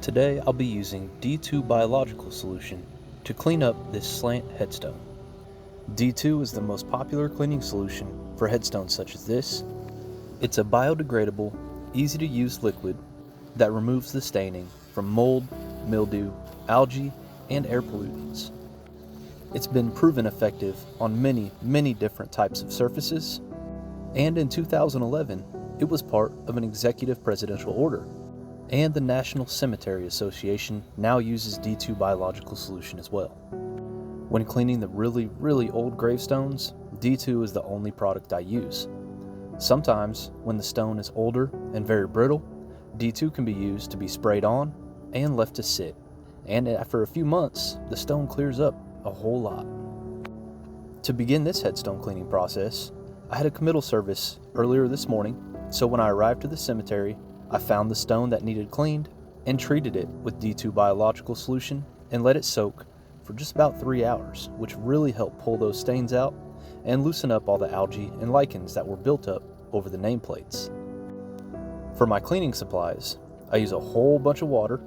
Today I'll be using D2 biological solution to clean up this slant headstone. D2 is the most popular cleaning solution for headstones such as this. It's a biodegradable, easy to use liquid that removes the staining from mold, mildew, algae, and air pollutants. It's been proven effective on many different types of surfaces, and in 2011 it was part of an executive presidential order. And the National Cemetery Association now uses D2 biological solution as well. When cleaning the really old gravestones, D2 is the only product I use. Sometimes, when the stone is older and very brittle, D2 can be used to be sprayed on and left to sit, and after a few months, the stone clears up a whole lot. To begin this headstone cleaning process, I had a committal service earlier this morning, so when I arrived to the cemetery, I found the stone that needed cleaned and treated it with D2 biological solution and let it soak for just about 3 hours, which really helped pull those stains out and loosen up all the algae and lichens that were built up over the nameplates. For my cleaning supplies, I use a whole bunch of water,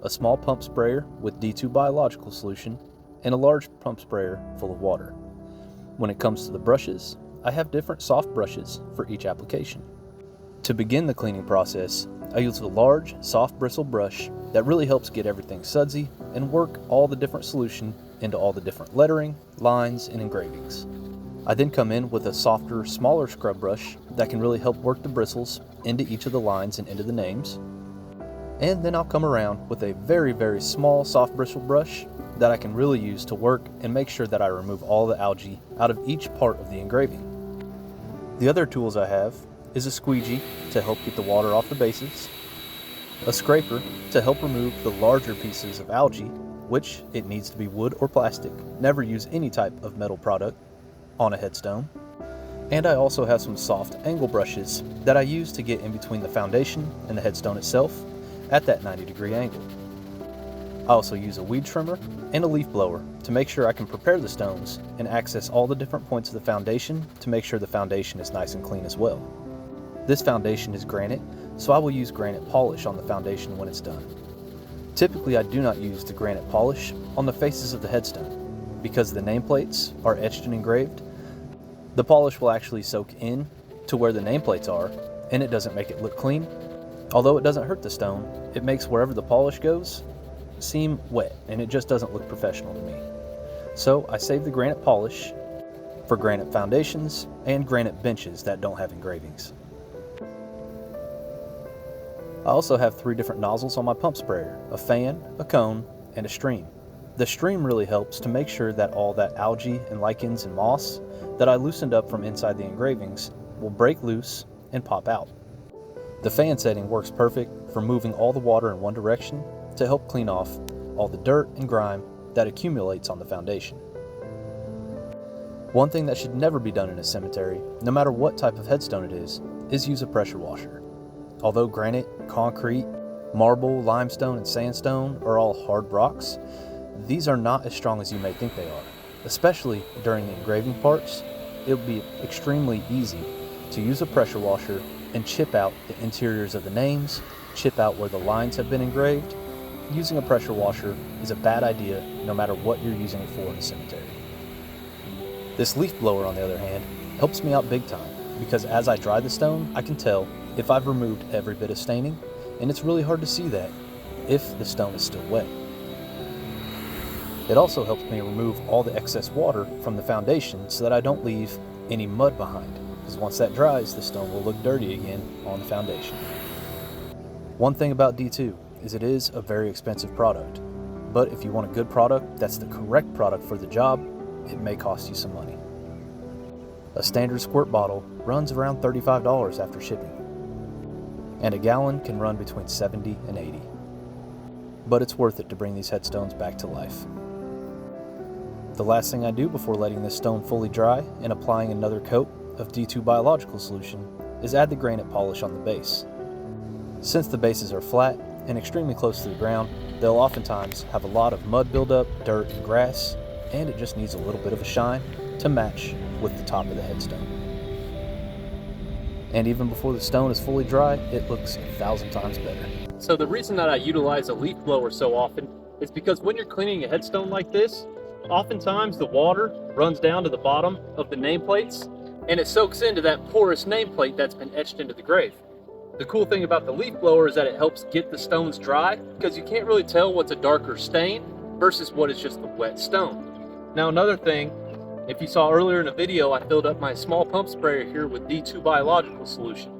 a small pump sprayer with D2 biological solution, and a large pump sprayer full of water. When it comes to the brushes, I have different soft brushes for each application. To begin the cleaning process, I use a large, soft bristle brush that really helps get everything sudsy and work all the different solution into all the different lettering, lines, and engravings. I then come in with a softer, smaller scrub brush that can really help work the bristles into each of the lines and into the names. And then I'll come around with a very small soft bristle brush that I can really use to work and make sure that I remove all the algae out of each part of the engraving. The other tools I have is a squeegee to help get the water off the bases, a scraper to help remove the larger pieces of algae, which it needs to be wood or plastic, never use any type of metal product on a headstone, and I also have some soft angle brushes that I use to get in between the foundation and the headstone itself at that 90-degree angle. I also use a weed trimmer and a leaf blower to make sure I can prepare the stones and access all the different points of the foundation to make sure the foundation is nice and clean as well. This foundation is granite, so I will use granite polish on the foundation when it's done. Typically, I do not use the granite polish on the faces of the headstone. Because the nameplates are etched and engraved, the polish will actually soak in to where the nameplates are, and it doesn't make it look clean. Although it doesn't hurt the stone, it makes wherever the polish goes seem wet, and it just doesn't look professional to me. So I save the granite polish for granite foundations and granite benches that don't have engravings. I also have 3 different nozzles on my pump sprayer, a fan, a cone, and a stream. The stream really helps to make sure that all that algae and lichens and moss that I loosened up from inside the engravings will break loose and pop out. The fan setting works perfect for moving all the water in one direction to help clean off all the dirt and grime that accumulates on the foundation. One thing that should never be done in a cemetery, no matter what type of headstone it is use a pressure washer. Although granite, concrete, marble, limestone, and sandstone are all hard rocks, these are not as strong as you may think they are. Especially during the engraving parts, it will be extremely easy to use a pressure washer and chip out the interiors of the names, chip out where the lines have been engraved. Using a pressure washer is a bad idea no matter what you're using it for in the cemetery. This leaf blower, on the other hand, helps me out big time because as I dry the stone, I can tell if I've removed every bit of staining, and it's really hard to see that if the stone is still wet. It also helps me remove all the excess water from the foundation so that I don't leave any mud behind, because once that dries, the stone will look dirty again on the foundation. One thing about D2 is it is a very expensive product, but if you want a good product that's the correct product for the job, it may cost you some money. A standard squirt bottle runs around $35 after shipping, and a gallon can run between $70 and $80. But it's worth it to bring these headstones back to life. The last thing I do before letting this stone fully dry and applying another coat of D2 biological solution is add the granite polish on the base. Since the bases are flat and extremely close to the ground, they'll oftentimes have a lot of mud buildup, dirt, and grass, and it just needs a little bit of a shine to match with the top of the headstone. And even before the stone is fully dry, it looks 1,000 times better. So the reason that I utilize a leaf blower so often is because when you're cleaning a headstone like this, oftentimes the water runs down to the bottom of the nameplates and it soaks into that porous nameplate that's been etched into the grave. The cool thing about the leaf blower is that it helps get the stones dry because you can't really tell what's a darker stain versus what is just the wet stone. Now another thing, if you saw earlier in the video, I filled up my small pump sprayer here with D2 biological solution.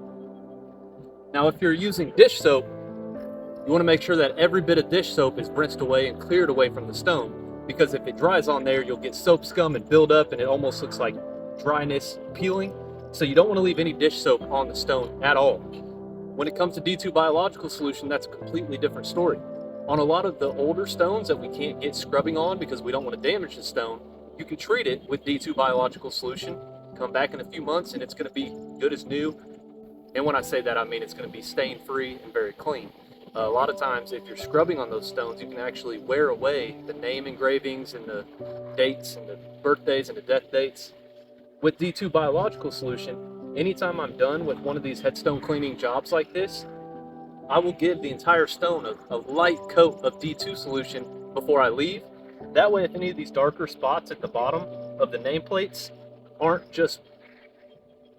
Now if you're using dish soap, you want to make sure that every bit of dish soap is rinsed away and cleared away from the stone, because if it dries on there, you'll get soap scum and build up and it almost looks like dryness peeling. So you don't want to leave any dish soap on the stone at all. When it comes to D2 biological solution, that's a completely different story. On a lot of the older stones that we can't get scrubbing on because we don't want to damage the stone, you can treat it with D2 biological solution, come back in a few months and it's going to be good as new. And when I say that, I mean it's going to be stain free and very clean. A lot of times if you're scrubbing on those stones, you can actually wear away the name engravings and the dates and the birthdays and the death dates. With D2 biological solution, anytime I'm done with one of these headstone cleaning jobs like this, I will give the entire stone a light coat of D2 solution before I leave. That way, if any of these darker spots at the bottom of the nameplates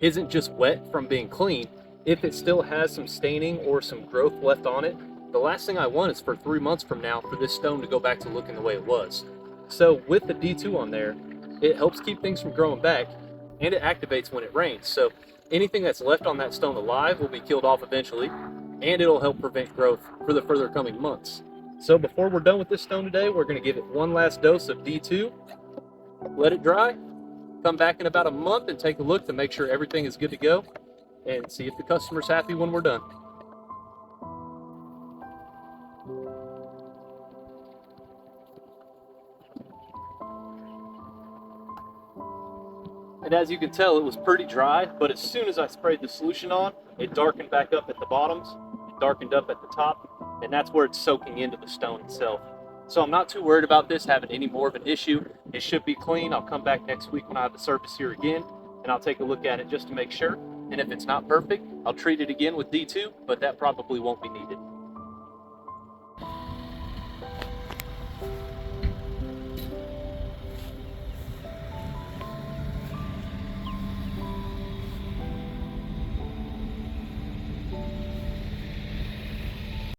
isn't just wet from being clean, if it still has some staining or some growth left on it, the last thing I want is for 3 months from now for this stone to go back to looking the way it was. So with the D2 on there, it helps keep things from growing back and it activates when it rains. So anything that's left on that stone alive will be killed off eventually, and it'll help prevent growth for the further coming months. So before we're done with this stone today, we're going to give it one last dose of D2, let it dry, come back in about a month and take a look to make sure everything is good to go, and see if the customer's happy when we're done. And as you can tell, it was pretty dry, but as soon as I sprayed the solution on, it darkened back up at the bottoms, it darkened up at the top, and that's where it's soaking into the stone itself. So I'm not too worried about this having any more of an issue. It should be clean. I'll come back next week when I have the service here again, and I'll take a look at it just to make sure. And if it's not perfect, I'll treat it again with D2, but that probably won't be needed.